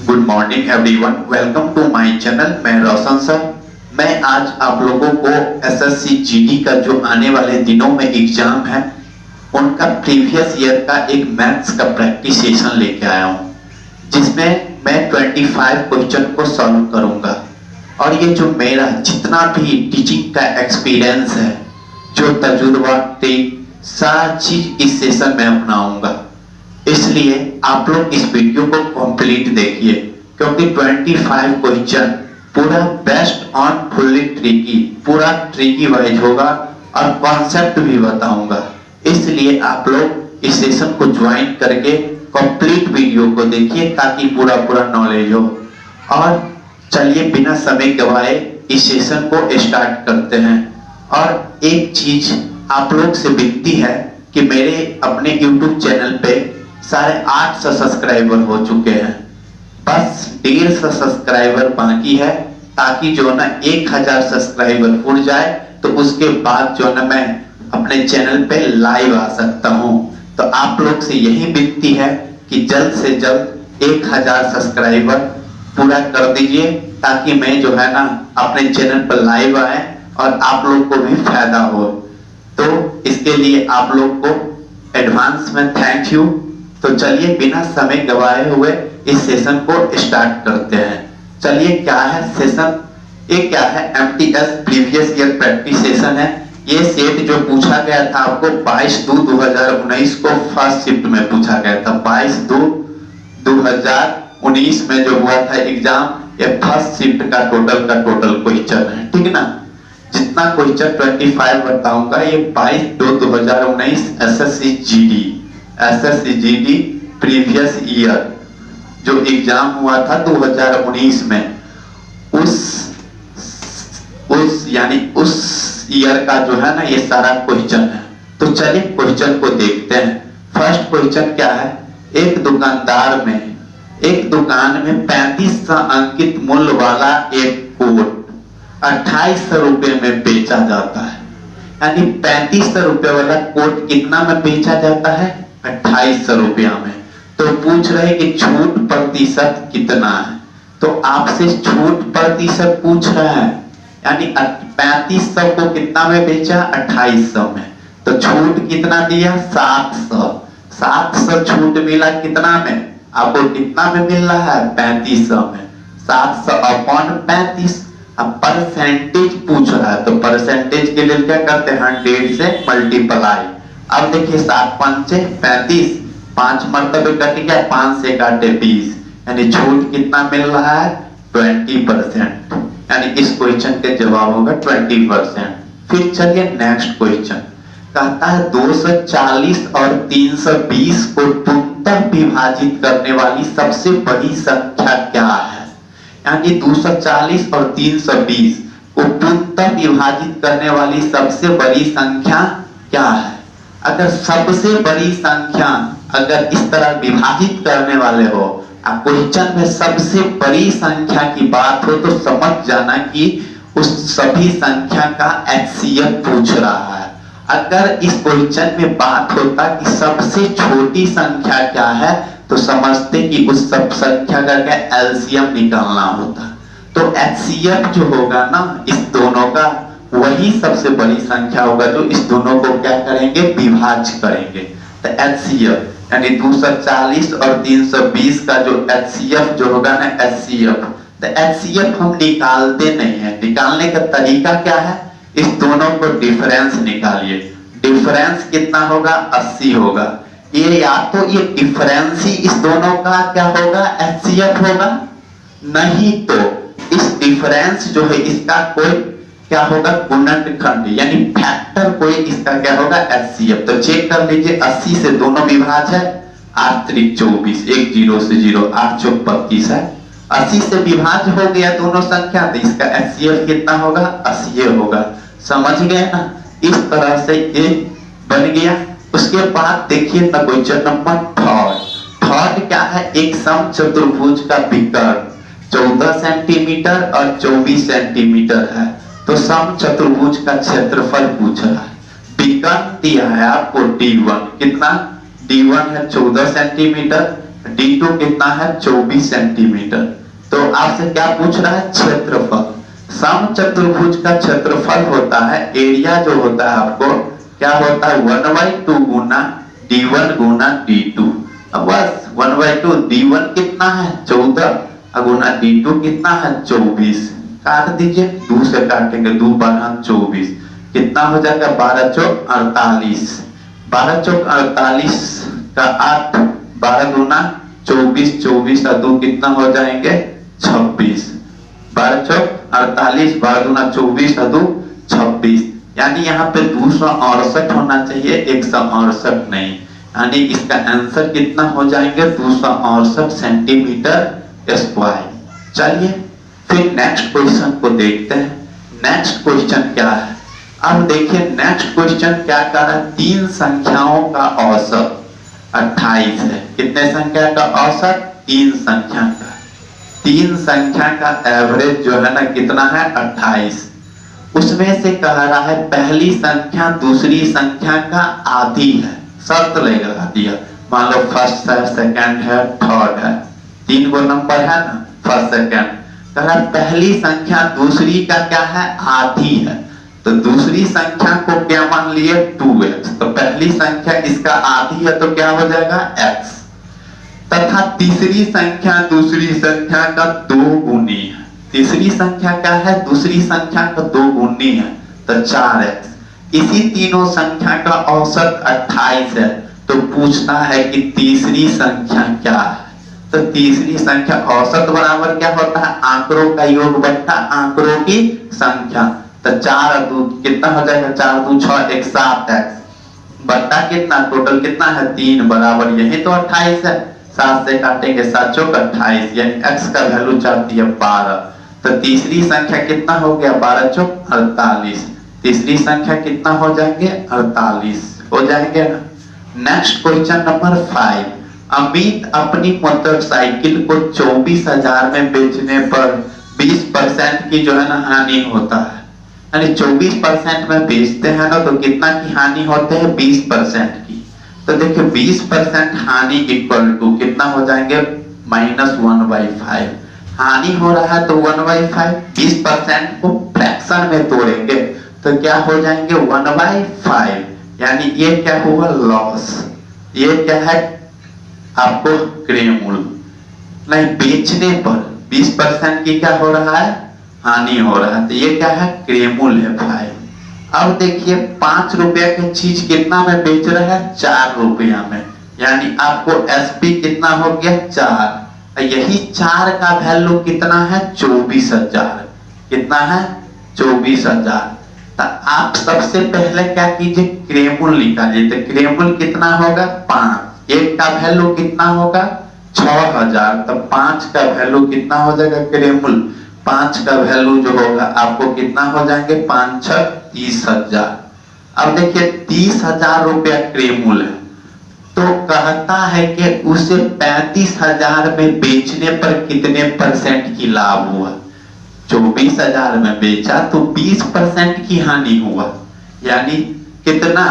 Good morning everyone, welcome to my channel. मैं Roshan sir. मैं आज आप लोगों को एसएससी जीडी का जो आने वाले दिनों में एग्जाम है उनका प्रीवियस ईयर का एक मैथ्स का प्रैक्टिस सेशन लेके आया हूँ, जिसमें मैं 25 क्वेश्चन को सॉल्व करूंगा। और ये जो मेरा जितना भी टीचिंग का एक्सपीरियंस है, जो तजुर्बा, सारा चीज इस सेशन में अपनाऊंगा। इसलिए आप लोग इस वीडियो को कंप्लीट देखिए, क्योंकि 25 क्वेश्चन पूरा बेस्ट ऑन फुल्ली ट्रिकी, पूरा ट्रिकी वाइज होगा और कॉन्सेप्ट भी बताऊंगा। इसलिए आप लोग इस सेशन को ज्वाइन करके कंप्लीट वीडियो को देखिए ताकि पूरा नॉलेज हो। और चलिए बिना समय गवाए इस सेशन को स्टार्ट करते हैं। और एक चीज आप लोग से विनती है कि मेरे अपने YouTube चैनल पे 850 सब्सक्राइबर हो चुके हैं, बस 150 सब्सक्राइबर बाकी है, ताकि जो ना 1000 सब्सक्राइबर उड़ जाए तो उसके बाद जो ना मैं अपने चैनल पे लाइव आ सकता हूं। तो आप लोग से यही विनती है कि जल्द से जल्द 1000 सब्सक्राइबर पूरा कर दीजिए, ताकि मैं जो है ना अपने चैनल पर लाइव आए और आप लोग को भी फायदा हो। तो इसके लिए आप लोग को एडवांस में थैंक यू। तो चलिए बिना समय गवाए हुए इस सेशन को स्टार्ट करते हैं। चलिए क्या है सेशन, ये क्या है, MTS previous year practice session है। ये सेट जो पूछा गया था आपको 22/2/2019 को फर्स्ट शिफ्ट में पूछा गया था। 22/2/2019 में जो हुआ था एग्जाम, ये फर्स्ट शिफ्ट का टोटल क्वेश्चन है, ठीक ना। जितना क्वेश्चन 25 बताऊंगा ये 22/2/2019 एसएससी जीडी प्रीवियस ईयर जो एग्जाम हुआ था 2019 में, उस ईयर का जो है ना ये सारा क्वेश्चन है। तो चलिए क्वेश्चन को देखते हैं। फर्स्ट क्वेश्चन क्या है, एक दुकान में 3500 अंकित मूल्य वाला एक कोट 2800 रुपए में बेचा जाता है। यानी 3500 रुपए वाला कोट कितना में बेचा जाता है, 2800 रुपया में। तो पूछ रहे कि छूट प्रतिशत कितना है। तो आपसे छूट प्रतिशत पूछ रहा है, यानी 3500 को कितना में बेचा, 2800 में। तो छूट कितना दिया, 700 छूट मिला कितना में, आपको कितना में मिल रहा है, 3500 में। 700 अपॉन 35। अब परसेंटेज पूछ रहा है, तो परसेंटेज के लिए क्या करते हैं, 100 से मल्टीप्लाई। अब देखिए 7 5 35, 5 मरतबे कट गया, 5 से काटे 20, यानी छूट कितना मिल रहा है, 20%। यानी इस क्वेश्चन के जवाब होगा 20%। फिर चलिए नेक्स्ट क्वेश्चन कहता है 240 और 320 को पूर्णतः विभाजित करने वाली सबसे बड़ी संख्या क्या है। यानी 240 और 320 को पूर्णतः विभाजित करने वाली सबसे बड़ी संख्या क्या है। अगर सबसे बड़ी संख्या अगर इस तरह विभाजित करने वाले हो, क्वेश्चन में सबसे बड़ी संख्या की बात हो, तो समझ जाना कि उस सभी संख्या का एचसीएफ पूछ रहा है। अगर इस क्वेश्चन में बात होता कि सबसे छोटी संख्या क्या है, तो समझते कि उस सब संख्या का क्या एलसीएम निकालना होता। तो एचसीएफ जो होगा ना इस दोनों का, वही सबसे बड़ी संख्या होगा जो इस दोनों को क्या करेंगे, विभाज्य करेंगे। तो एचसीएफ यानी 240 और 320 का जो एचसीएफ जो होगा ना, एचसीएफ, तो एचसीएफ हम निकालते नहीं है। निकालने का तरीका क्या है, इस दोनों को डिफरेंस निकालिए। डिफरेंस कितना होगा, 80 होगा। ये या तो ये डिफरेंस ही इस दोनों का क्या होगा, एचसीएफ होगा, नहीं तो इस डिफरेंस जो है इसका कोई क्या होगा, गुणनखंड यानी फैक्टर कोई इसका क्या होगा, एचसीएफ। तो चेक कर लीजिए, 80 से दोनों विभाज्य है, 8 त्रिक 24, 1 0 से 0, 8 चौक 25 है। 80 से विभाज्य हो गया दोनों संख्या, तो इसका एचसीएफ कितना होगा, 80 होगा। समझ गए ना, इस तरह से ये बन गया। उसके बाद देखिए ना क्वेश्चन नंबर थर्ड क्या है, एक सम चतुर्भुज का विकर्ण 14 सेंटीमीटर और 24 सेंटीमीटर है। तो सम चतुर्भुज का क्षेत्रफल पूछ रहा है। विकर्ण दिया है आपको D1, कितना D1 है 14 सेंटीमीटर, D2 कितना है 24 सेंटीमीटर। तो आपसे क्या पूछ रहा है क्षेत्रफल। समचतुर्भुज का क्षेत्रफल होता है, एरिया जो होता है आपको क्या होता है 1/2 गुना D1 गुना D2। अब बस 1/2 D1 कितना है 14 गुना D2 कितना है 24। काट दीजिए, 2 से काटेंगे, 2 बारह 24, कितना हो जाएगा 12 चौक 48। 12 चौक 48 का 8, 12 गुना 24, 24 का 2 कितना हो जाएंगे 26। 12 चौक 48, 12 गुना 24 का 2 26, यानी यहाँ पे 268 होना चाहिए, 168 नहीं। यानी इसका आंसर कितना हो जाएंगे 268 सेंटीमीटर स्क्वायर। चलिए फिर नेक्स्ट क्वेश्चन को देखते हैं। नेक्स्ट क्वेश्चन क्या है, अब देखिए नेक्स्ट क्वेश्चन क्या कर रहा है, 3 संख्याओं का औसत 28 है। कितने संख्या का औसत 3 संख्या का, 3 संख्या का एवरेज जो है ना कितना है 28। उसमें से कह रहा है पहली संख्या दूसरी संख्या का आधी है, शर्त लगा दिया। मान लो फर्स्ट है, सेकंड है, थर्ड है, 3 गो नंबर है ना फर्स्ट सेकंड। कह रहा पहली संख्या दूसरी का क्या है आधी है, तो दूसरी संख्या को क्या मान लिए 2x, तो पहली संख्या इसका आधी है तो क्या हो जाएगा x, तथा तीसरी संख्या दूसरी संख्या का 2 गुनी है। तीसरी संख्या क्या है दूसरी संख्या का 2 गुनी है तो 4x। इसी तीनों संख्या का औसत 28 है, तो पूछता है कि तीसरी संख्या क्या है। तो तीसरी संख्या औसत बराबर क्या होता है आंकड़ों का योग बट्टा आंकड़ों की संख्या। तो 4 और 2 कितना हो जाएगा 4 2 6 1 7x बट्टा कितना टोटल कितना है 3 बराबर यही तो 28 है। 7 से काटेंगे 7 चौक 28, यानी x का वैल्यू चाह दिया 12। तो तीसरी संख्या कितना हो गया 12 चौक 48। तीसरी संख्या कितना हो जाएंगे 48 हो जाएंगे ना। नेक्स्ट क्वेश्चन नंबर 5, अमित अपनी मोटरसाइकिल को 24,000 में बेचने पर 20% की जो है ना हानि होता है। यानी 24% में बेचते हैं ना तो कितना की हानि होते हैं 20% की। तो देखिए 20% हानि इक्वल टू कितना हो जाएंगे -1/5। हानि हो रहा है तो 1/5, 20% को फ्रैक्शन में तोड़ेंगे तो क्या हो जाएंगे 1/5, यानी ये क्या हुआ लॉस। ये क्या है आपको क्रेमूल नहीं, बेचने पर 20% की क्या हो रहा है हानि हो रहा है, तो ये क्या है क्रेमूल है 5। अब देखिए 5 रुपया की चीज कितना में बेच रहा है 4 रुपया में, यानी आपको एसपी कितना हो गया 4। यही 4 का वैल्यू कितना है 24,000, कितना है 24,000। तो आप सबसे पहले क्या कीजिए क्रेमूल निकालिए। तो क्रेमूल कितना होगा 5, 1 का वैल्यू कितना होगा 6,000, तो 5 का वैल्यू कितना हो जाएगा क्रेमूल 5 का वैल्यू जो होगा आपको कितना हो जाएंगे 5 6 30,000। अब देखिए 30,000 रुपया क्रेमूल है, तो कहता है कि उसे 35,000 में बेचने पर कितने परसेंट की लाभ हुआ। 24,000 में बेचा तो 20% की हानि हुआ, यानी कितना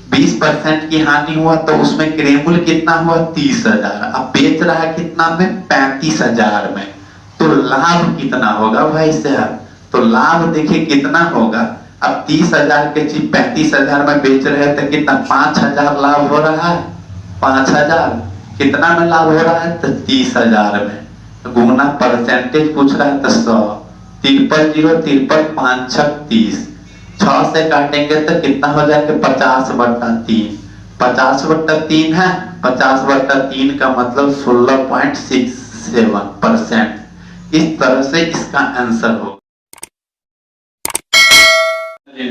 20% की हानि हुआ, तो उसमें क्रेमूल कितना हुआ 30,000। अब बेच रहा है कितना में 35,000 में, तो लाभ कितना होगा भाई साहब। तो लाभ देखिए कितना होगा, अब 30,000 के चीज 35,000 में बेच रहे हैं तो कितना 5,000 लाभ हो रहा है। 5,000 कितना में लाभ हो रहा है तो 30,000 में, गुना परसेंटेज पूछ रहा है तो 100। 53 0 53 5 6 30, 6 से काटेंगे तो कितना हो जाएगा 50/3। 50/3 है, 50/3 का मतलब 16.67%। इस तरह से इसका आंसर हो।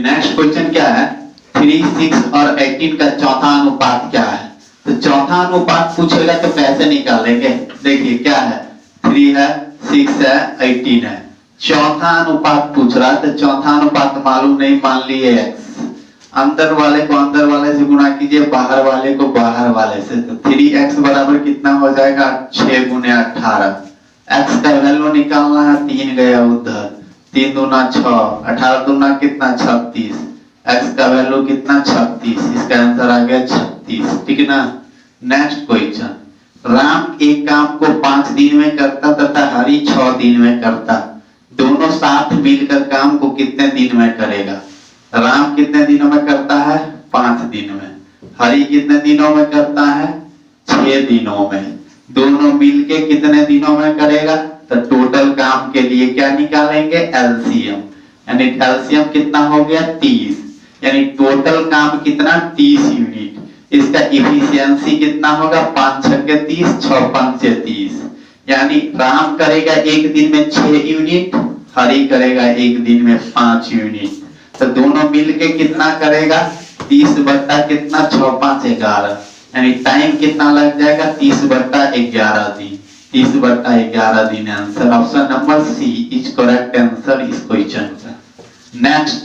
नेक्स्ट क्वेश्चन क्या है 3 6 और 18 का चौथा अनुपात क्या है। तो चौथा अनुपात पूछेगा तो कैसे निकालेंगे। देखिए क्या है 3 है 6 है 18 है, चौथा अनुपात पूछ रहा है, तो चौथा अनुपात मालूम नहीं मान लिए x, अंदर वाले को अंदर वाले से गुणा कीजिए, बाहर वाले को बाहर वाले से। तो 3x बराबर कितना हो जाएगा 6 × 18। x का वैल्यू निकालना है, 3 गया उधर, 3 दूना 6, 18 दूना कितना 36, x का वैल्यू कितना 36, इसका आंसर आ गया 36। ठीक ना। नेक्स्ट क्वेश्चन राम एक काम को 5 दिन में करता तथा हरि 6 दिन में करता। दोनों साथ मिलकर काम को कितने दिन में करेगा? राम कितने दिनों में करता है? 5 दिन में। हरि कितने दिनों में करता है? 6 दिनों में। दोनों मिलके कितने दिनों में करेगा? तो टोटल काम के लिए क्या निकालेंगे? एलसीएम। यानी एलसीएम कितना हो गया? 30। यानी टोटल काम कितना? 30 यूनिट। इसका इफिशियंसी कितना होगा? 5 छक्के 30, 6 पंचे 30। यानी राम करेगा एक दिन में 6 यूनिट, हरि करेगा एक दिन में 5 यूनिट। तो दोनों मिलके कितना करेगा? 30 बट्टा कितना? 6 5 11। यानी टाइम कितना लग जाएगा? 30 बट्टा 11 दिन। 30 बट्टा 11 दिन answer option number C is correct answer इस क्वेश्चन का। नेक्स्ट,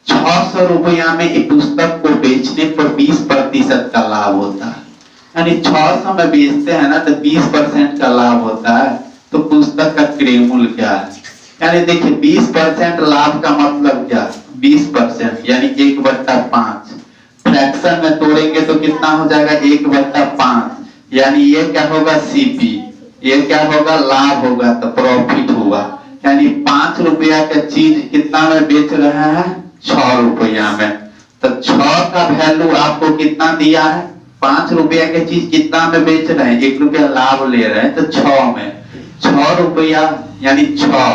600 रुपया में एक पुस्तक को बेचने पर 20% का लाभ होता है। यानी 600 में बेचते हैं ना तो 20% का लाभ होता है। तो पुस्तक का क्रय मूल्य क्या है? यानी देखिए 20% लाभ का मतलब क्या? 20% यानी 1/5। फ्रैक्शन में तोड़ेंगे तो कितना हो जाएगा? 1/5। यानी ये क्या होगा? सीपी। ये क्या होगा? लाभ होगा, तो प्रॉफिट होगा। यानी 5 रुपया का चीज कितना में बेच रहे हैं? 6 रुपया में। तो 6 का वैल्यू आपको कितना दिया है? 5 रुपया की चीज कितना में बेच रहे हैं? 1 रुपया लाभ ले रहे हैं, तो 6 में। 6 रुपया यानी 6,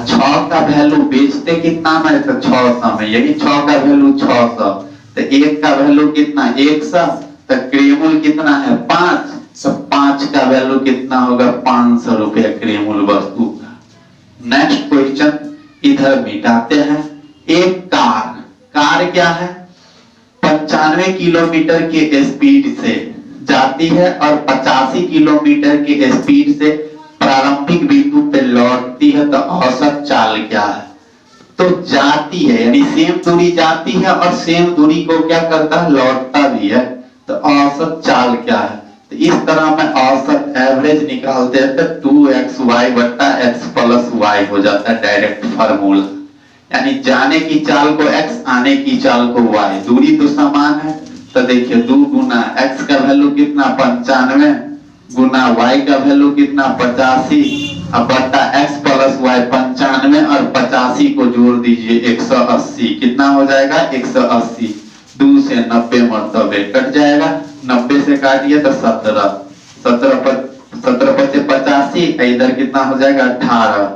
6 का वैल्यू बेचते कितना में? तो 600 में। यानी 6 का वैल्यू 600, तो 1 का वैल्यू कितना? 100। तो क्रय मूल्य कितना है? 5। तो 5 का वैल्यू कितना होगा? 500 रुपया क्रय मूल्य वस्तु का। नेक्स्ट क्वेश्चन इधर मिटाते हैं। एक कार क्या है? 95 किलोमीटर के स्पीड से जाती है और 85 किलोमीटर के स्पीड से प्रारंभिक बिंदु पे लौटती है, तो औसत चाल क्या है? तो जाती है यानी सेम दूरी जाती है और सेम दूरी को क्या करता है? लौटता भी है। तो औसत चाल क्या है? तो इस तरह में औसत एवरेज निकालते हैं तो 2xy बट्टा x प्लस y हो जाता है डायरेक्ट फार्मूला। यानी जाने की चाल को x, आने की चाल को y। दूरी तो समान है, तो देखिए 2 गुना x का वैल्यू कितना? 95 गुना y का वैल्यू कितना? 85। अब बट्टा x प्लस y 95 और 85 को जोड़ दीजिए 180। कितना हो जाएगा? 180। 2 से 90 मरतबे कट जाएगा। 90 से काटिए तो 17। 17 पचे 85। इधर कितना हो जाएगा? 18।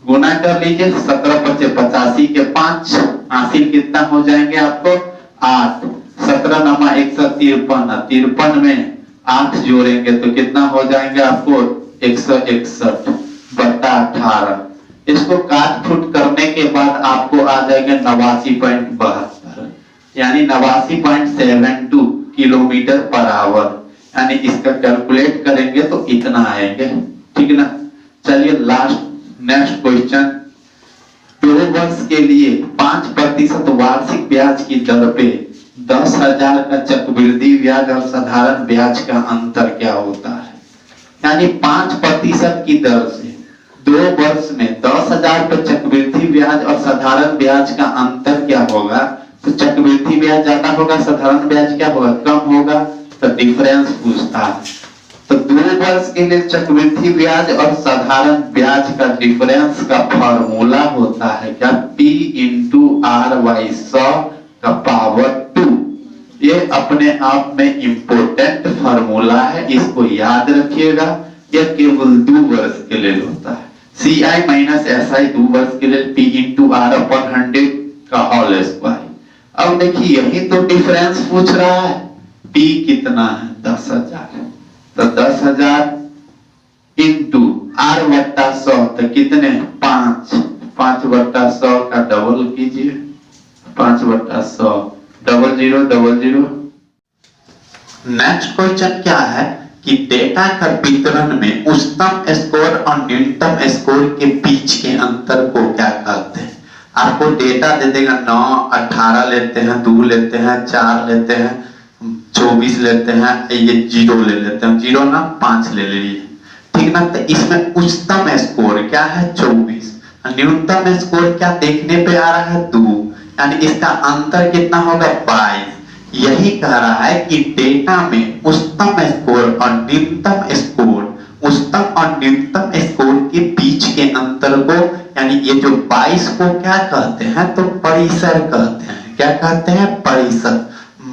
गुना कर लीजिए 17 पचे 85 के 5। हासिल कितना हो जाएंगे आपको? 8। 17 नमा 153। 53 में 8 जोड़ेंगे तो कितना हो जाएंगे आपको? 161 बट्टा 18। इसको काट फुट करने के बाद आपको आ जाएगा 89.72 यानी 89.72 किलोमीटर पर आवर। यानी इसका कैलकुलेट करेंगे तो इतना आएंगे। ठीक ना? चलिए लास्ट नेक्स्ट क्वेश्चन। 2 वर्ष के लिए 5% वार्षिक ब्याज की दर पे 10,000 का चक्रवृद्धि ब्याज और साधारण ब्याज का अंतर क्या होता है? यानी 5% की दर से 2 वर्ष में 10,000 पर चक्रवृद्धि ब्याज और साधारण ब्याज का अंतर क्या होगा? तो चक्रवृद्धि ब्याज ज्यादा होगा, साधारण ब्याज क्या होगा? कम होगा। तो डिफरेंस पूछता है। तो 2 वर्ष के लिए चक्रवृद्धि ब्याज और साधारण ब्याज का डिफरेंस का फॉर्मूला होता है क्या? P इंटू R बाई 100 का पावर 2। ये अपने आप में इंपोर्टेंट फॉर्मूला है, इसको याद रखिएगा। यह केवल 2 वर्ष के लिए होता है। CI माइनस SI 2 वर्ष के लिए P इंटू R अपन 100 का होल स्क्वायर। अब देखिए यही तो डिफरेंस पूछ रहा है। P कितना है? 10,000। तो 10,000 इंटू R बट्टा 100 तो कितने? 5। 5/100 का डबल कीजिए। 5/100 0000। नेक्स्ट क्वेश्चन क्या है कि डेटा का वितरण में उच्चतम स्कोर और न्यूनतम स्कोर के बीच के अंतर को क्या कहते हैं? आपको डेटा दे देगा 9, 18 लेते हैं, 2 लेते हैं, 4 लेते हैं, 24 लेते हैं, ये 0 ले लेते हैं। 0 ना 5 ले लीजिए। ठीक ना? तो इसमें उच्चतम स्कोर क्या है? 24। न्यूनतम स्कोर क्या देखने पे आ रहा है? 2। यानी इसका अंतर कितना होगा? 22। यही कह रहा है कि डेटा में उच्चतम स्कोर और न्यूनतम स्कोर, उच्चतम और न्यूनतम स्कोर के बीच के अंतर को, यानी ये जो 22 को क्या कहते हैं, तो परिसर कहते हैं। क्या कहते हैं? परिसर।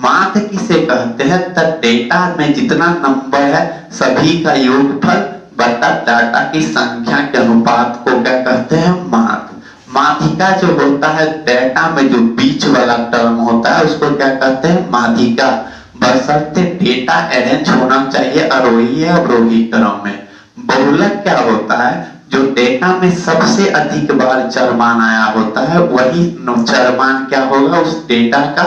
माध्य किसे कहते हैं? तो डेटा में जितना नंबर है सभी का योगफल बटा डाटा की संख्या के अनुपात को क्या कहते हैं? माध्य। माध्यिका जो होता है डेटा में जो बीच वाला टर्म होता है उसको क्या कहते हैं? माध्यिका। बशर्ते डेटा अरेंज होना चाहिए आरोही या अवरोही क्रम में। बहुलक क्या होता है? जो डेटा में सबसे अधिक बार चरमान आया होता है वही चरमान क्या होगा? उस डेटा का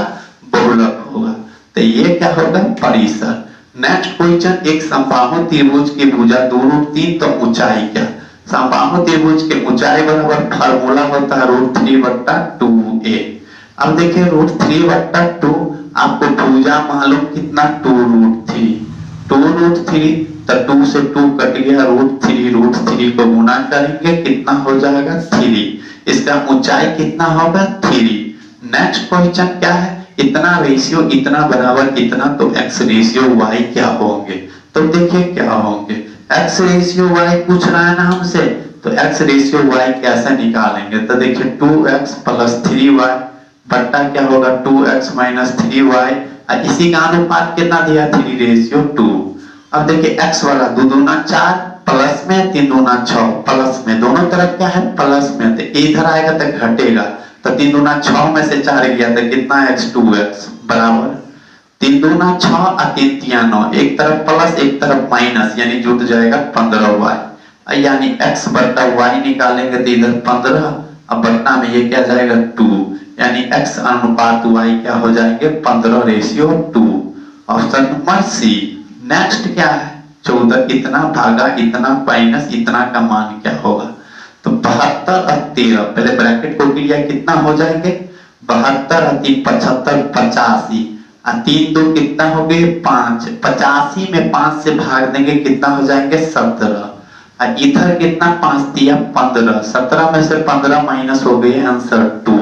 बहुलक होगा। तो ये क्या होगा? परिसर। नेक्स्ट क्वेश्चन, एक समबाहु त्रिभुज की भुजा 2√3 तो ऊंचाई क्या? समबाहु त्रिभुज के ऊंचाई बराबर फार्मूला होता है √3/2a। अब देखिए √3/2 आपको भुजा मालूम कितना? 2√3। 2√3 तो 2 से 2 कट गया, √3 को गुना करेंगे कितना हो जाएगा? 3। इसका ऊंचाई कितना होगा? 3। नेक्स्ट क्वेश्चन क्या है? इतना रेशियो इतना बराबर इतना, तो x रेशियो y क्या होंगे? तो देखिए क्या होंगे, x रेशियो y पूछ रहा है ना हमसे, तो x रेशियो y कैसे निकालेंगे? तो देखिए 2x + 3y बट्टा क्या होगा? 2x - 3y। इसी का अनुपात कितना दिया? 3:2। अब देखिए x वाला 2 दूना 4 प्लस में 3 दूना 6 प्लस में, दोनों तरफ क्या है? प्लस में। तो इधर आएगा तो घटेगा, तो 3 दूना 6 में से 4 गया तो कितना? x 2x बराबर 3 दूना 6 और 3 तिया 9, एक तरफ प्लस एक तरफ माइनस, यानी जुट जाएगा 15y। यानी x बट्टा y निकालेंगे तो इधर 15, अब बट्टा में ये क्या जाएगा? 2, यानी x अनुपात y क्या हो जाएंगे? 15:2। ऑप्शन नंबर सी। नेक्स्ट क्या है? 14 इतना भागा इतना माइनस इतना का मान क्या होगा? तो 72 और 13, पहले ब्रैकेट को किया कितना हो जाएंगे? 72 और 3 75 85 और 3 2 कितना हो गए? 5। 85 में 5 से भाग देंगे कितना हो जाएंगे? 17। और इधर कितना? 5 दिया 15, 17 में से 15 माइनस हो गए, आंसर 2।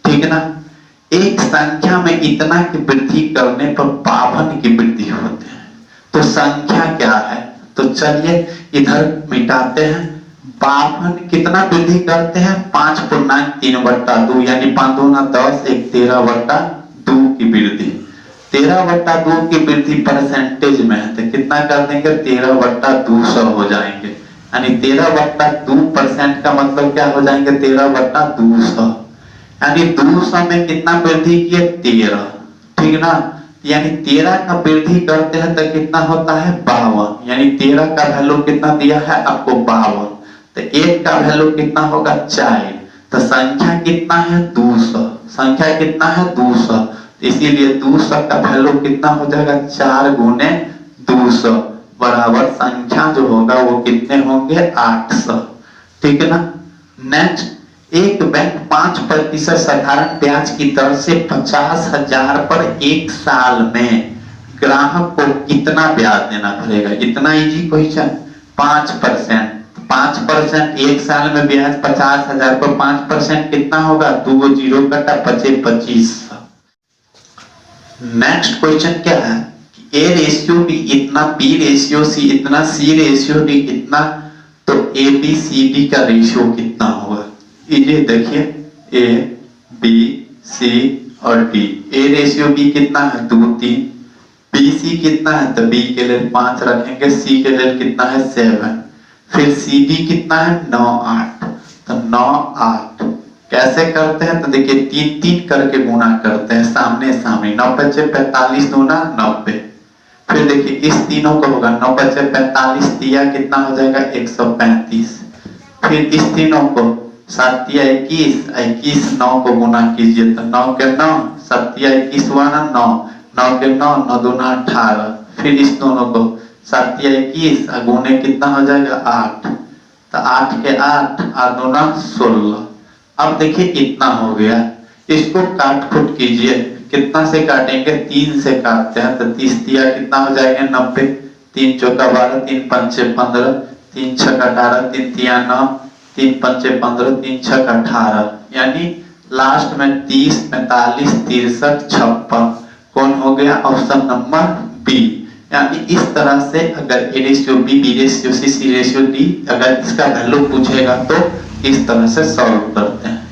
ठीक ना? एक संख्या में इतना की वृद्धि करने पर 52 की वृद्धि होती है, तो संख्या क्या है? तो चलिए इधर मिटाते हैं। 52 कितना वृद्धि करते हैं? 5.3/2, यानी 5 दूना 10, 1 13/2 की वृद्धि। 13/2 की वृद्धि परसेंटेज में है तो कितना कर देंगे? 13/200 हो जाएंगे, यानी 13/2% का मतलब क्या हो जाएंगे? 13/200, यानी 200 में कितना वृद्धि किए? 13। ठीक ना? यानी 13 का वृद्धि करते हैं तो कितना होता है? 52, यानी 13 का वैल्यू कितना दिया है आपको? 52। तो 1 का वैल्यू कितना होगा? 4। तो संख्या कितना है? 200। संख्या कितना है? 200। इसीलिए 200 का वैल्यू कितना हो जाएगा? 4 गुने 200 बराबर संख्या जो होगा वो कितने होंगे? 800। ठीक है ना? नेक्स्ट, एक बैंक 5% साधारण ब्याज की दर से 50,000 पर एक साल में ग्राहक को कितना ब्याज देना पड़ेगा? इतना इजी क्वेश्चन। 5%, 5% एक साल में ब्याज 50,000 पर 5% कितना होगा? 2 0 कटा 25। नेक्स्ट क्वेश्चन क्या है? A रेशियो B इतना, B रेशियो C इतना, C रेशियो D इतना, तो ABCD का रेशियो कितना होगा? ये देखिए A B C और D। A रेशियो B कितना है? 2 3। BC कितना है? तो B के लिए 5 रखेंगे, C के लिए कितना है? 7। फिर CD कितना है? 9 8। तो 9 8 कैसे करते हैं? तो देखिए 3 3 करके गुणा करते हैं सामने सामने। 9 × 5 = 45 दूना 90। फिर देखिए इस तीनों को होगा 9 × 5 = 45 दिया कितना हो जाएगा? 135। फिर इस तीनों को 7 × 21, 21 9 को गुना कीजिए तो 9 के 9, 7 × 21 हुआ ना 9, 9 के 9, 9 दूना 18। फिर इस दोनों को 7 × 21 गुने कितना हो जाएगा? 8। तो 8 के 8 8 दूना 16। अब देखिए इतना हो गया, इसको काट फुट कीजिए। कितना से काटेंगे? 3 से काटते हैं तो 30 दिया कितना हो जाएगा? 90। 3 चौका 12, 3 पंचे 15, 3 छक्का 18, 3 तिया 9, 3 पंचे 15, 3 छक्का 18, यानी लास्ट में 30 45 63 56 कौन हो गया? Option number B. यानी इस तरह से अगर A ratio B, B ratio C, C ratio D, अगर इसका वैल्यू पूछेगा तो इस तरह से सॉल्व करते हैं।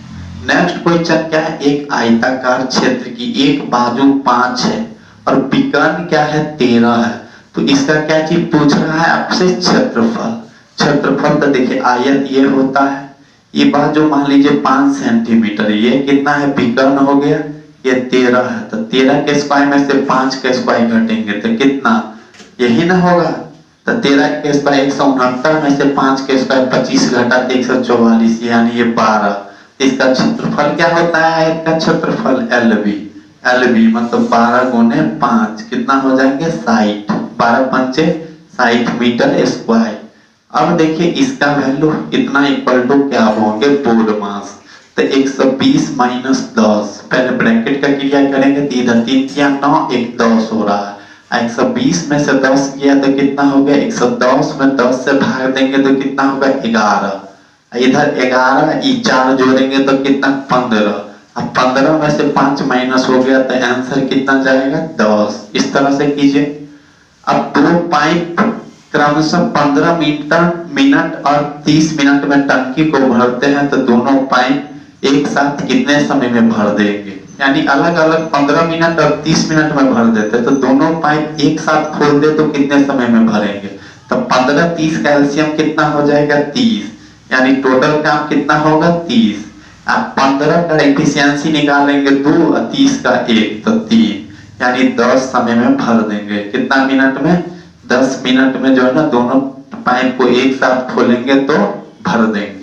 नेक्स्ट क्वेश्चन क्या है? एक आयताकार क्षेत्र की एक बाजू 5 है और विकर्ण क्या है? 13 है। तो इसका क्या चीज पूछ रहा है आपसे? क्षेत्रफल। क्षेत्रफल तो देखिए आयत ये होता है, ये बाजू मान लीजिए 5 सेंटीमीटर, ये कितना है? विकर्ण हो गया, ये 13 है। तो 13 के स्क्वायर में से 5 के स्क्वायर घटेंगे तो कितना? यही ना होगा। तो 13 के स्क्वायर 169 में से 5 के स्क्वायर 25 घटा तो 144, यानी ये 12। इसका क्षेत्रफल क्या होता है? आयत का क्षेत्रफल LB। LB मतलब 12 गुने 5 कितना हो जाएंगे? 60। 12 पंचे 60 मीटर स्क्वायर। अब देखिए इसका वैल्यू इतना इक्वल टू क्या होंगे? बोर्ड मास। तो 120 माइनस 10, पहले ब्रैकेट का क्रिया करेंगे तो इधर 3 या 9, 1 10 हो रहा है। 120 में से 10 किया तो कितना हो गया? 110 में 10 से भाग देंगे तो कितना होगा? 11। इधर 11 ये 4 जोड़ेंगे तो कितना? 15। अब 15 में से 5 माइनस हो गया तो आंसर कितना जाएगा? 10। इस तरह से कीजिए। अब 2 पाइप क्रमशः 15 मिनट और 30 मिनट में टंकी को भरते हैं तो दोनों पाइप एक साथ कितने समय में भर देंगे? यानी अलग अलग 15 मिनट और 30 मिनट में भर देते तो दोनों पाइप एक साथ खोल दे तो कितने समय में भरेंगे? तो 15 30 का एलसीएम कितना हो जाएगा? 30। यानी टोटल काम कितना होगा? 30। आप 15 का एफिशिएंसी निकालेंगे 2 और 30 का 1 तो 3, यानी 10 समय में भर देंगे। कितना मिनट में? 10 मिनट में जो है ना दोनों पाइप को एक साथ खोलेंगे तो भर देंगे।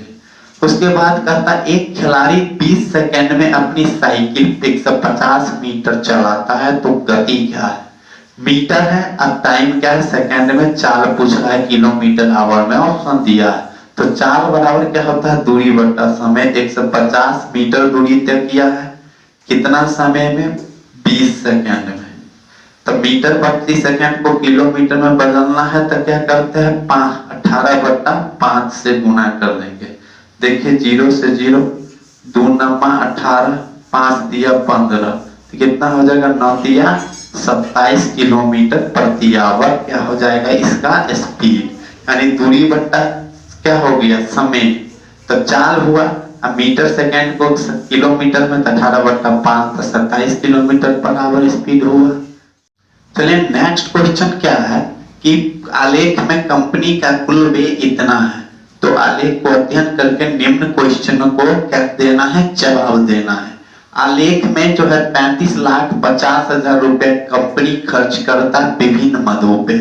उसके बाद कहता एक खिलाड़ी 20 सेकंड में अपनी साइकिल 150 मीटर चलाता है तो गति क्या है? मीटर है और टाइम क्या है? सेकंड में। चाल पूछ रहा है किलोमीटर आवर में, ऑप्शन दिया है। तो चाल बराबर क्या होता है? दूरी बटा समय। 150 मीटर दूरी तय किया है कितना समय में? 20 सेकंड में। तो मीटर प्रति सेकंड को किलोमीटर में बदलना है तो क्या करते हैं? 18/5 से गुना कर देंगे। देखिए 0 से 0, 2 नमा 18, 5 दिया 15, तो कितना हो जाएगा? 9 दिया 27 किलोमीटर प्रति आवर क्या हो जाएगा? इसका स्पीड। यानी दूरी बट्टा क्या हो गया? समय। तो चाल हुआ, अब मीटर सेकंड को किलोमीटर में 18/5 तो 27 किलोमीटर पर आवर स्पीड हुआ। चलिए नेक्स्ट क्वेश्चन क्या है कि आलेख में कंपनी का कुल व्यय इतना है। तो आलेख को अध्ययन करके निम्न क्वेश्चन को क्या देना है? जवाब देना है। आलेख में जो है 35,50,000 रुपए कंपनी खर्च करता है विभिन्न मदों पे,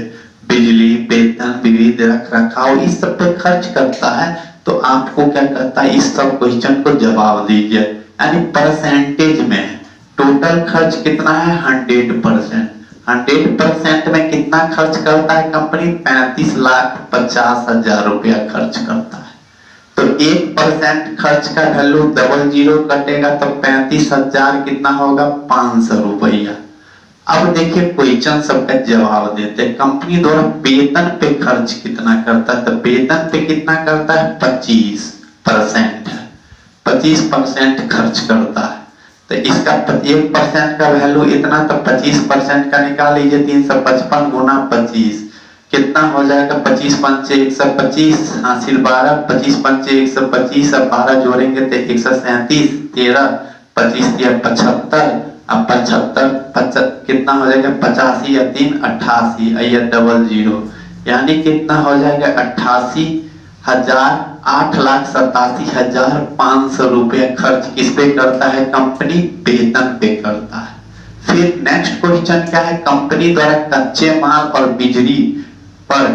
बिजली, वेतन, विविध रख रखाव, इस सब पे खर्च करता है। तो आपको क्या करता है? इस सब क्वेश्चन को जवाब दीजिए। यानी परसेंटेज में टोटल खर्च कितना है? 100%। 100% में कितना खर्च करता है कंपनी? 35,50,000 रुपया खर्च करता है। तो 1% खर्च का वैल्यू 00 कटेगा तो 35,000 कितना होगा? 500 रुपया। अब देखिए क्वेश्चन सबका जवाब देते हैं। कंपनी द्वारा वेतन पे खर्च कितना करता है? तो वेतन पे कितना करता है? 25% है, 25% खर्च करता है। तो इसका 1% का वैल्यू इतना, तो 25% का निकाल लीजिए। 355 गुना 25 कितना हो जाएगा? 25 पंचे 125, हासिल 12, 25 पंचे 125, अब 12 जोड़ेंगे तो 137, 13, 25 या 75, अब 75 कितना हो जाएगा? 85 या 3 88, या 00, यानी कितना हो जाएगा? 8,87,500 रुपया खर्च किस पे करता है? कंपनी वेतन पे करता है। फिर नेक्स्ट क्वेश्चन क्या है? कंपनी द्वारा कच्चे माल और बिजली पर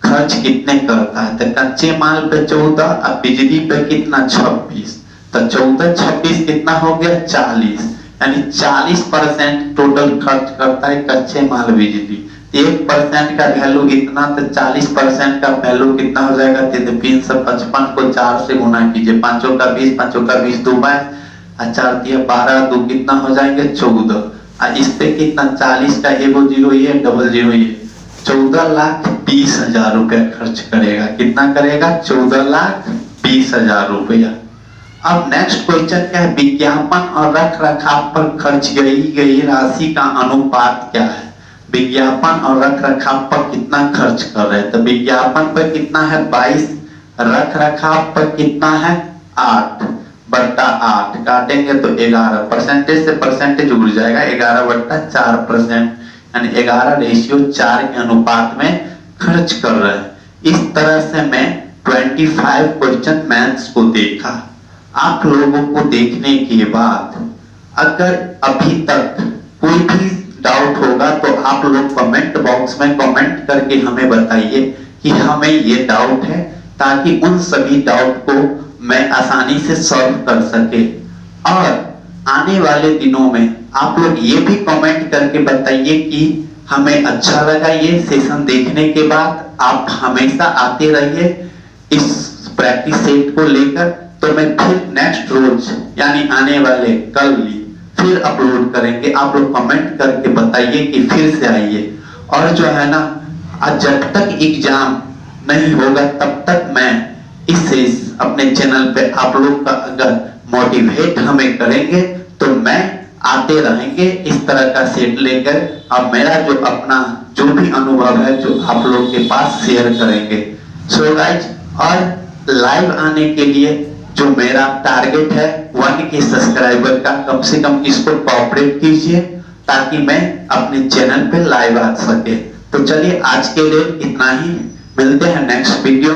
खर्च कितने करता है? तो कच्चे माल पे 14 और बिजली पे कितना? 26। तो 14 26 कितना हो गया? 40। यानी 40% टोटल खर्च करता है कच्चे माल बिजली। 1% का वैल्यू इतना, तो 40% का वैल्यू कितना हो जाएगा? 355 को 4 से गुना कीजिए। 5 का 20, 5 का 20, 2 22, 4 दिया 12, 2 कितना हो जाएंगे? 14। इस पे कितना? 40 का 10 ये 00 ये 14,20,000 रुपया खर्च करेगा। कितना करेगा? 14,20,000 रुपया। अब नेक्स्ट क्वेश्चन क्या है, विज्ञापन और रख रखाव पर खर्च गई राशि का अनुपात क्या है। विज्ञापन और रख रखाव पर कितना खर्च कर रहे हैं, तो विज्ञापन पर कितना है 22, रख रखाव पर कितना है 8/8, काटेंगे तो 11, परसेंटेज से परसेंटेज उड़ जाएगा, 11/4%, यानी 11:4 के अनुपात में खर्च कर रहे हैं। इस तरह से मैं 25 क्वेश्चन मैथ्स को देखा। आप लोगों को देखने के बाद अगर अभी तक कोई भी डाउट होगा तो आप लोग कमेंट बॉक्स में कमेंट करके हमें बताइए कि हमें ये डाउट है, ताकि उन सभी डाउट को मैं आसानी से सॉल्व कर सके। और आने वाले दिनों में आप लोग ये भी कमेंट करके बताइए कि हमें अच्छा लगा ये सेशन देखने के बाद, आप हमेशा आते रहिए इस प्रैक्टिस सेट को लेकर, तो मैं फिर नेक्स्ट रोज यानी आने वाले कल फिर अपलोड करेंगे। आप लोग कमेंट करके बताइए कि फिर से आइए। और जो है ना, जब तक एग्जाम नहीं होगा तब तक मैं इसे अपने चैनल पे आप लोग का अगर मोटिवेट हमें करेंगे तो मैं आते रहेंगे इस तरह का सेट लेकर। अब मेरा जो अपना जो भी अनुभव है जो आप लोग के पास शेयर करेंगे। सो गाइज, और लाइव आने के लिए जो मेरा टारगेट है 1K सब्सक्राइबर का, कम से कम इसको कोऑपरेट कीजिए ताकि मैं अपने चैनल पे लाइव आ सके। तो चलिए आज के लिए इतना ही, मिलते हैं नेक्स्ट वीडियो।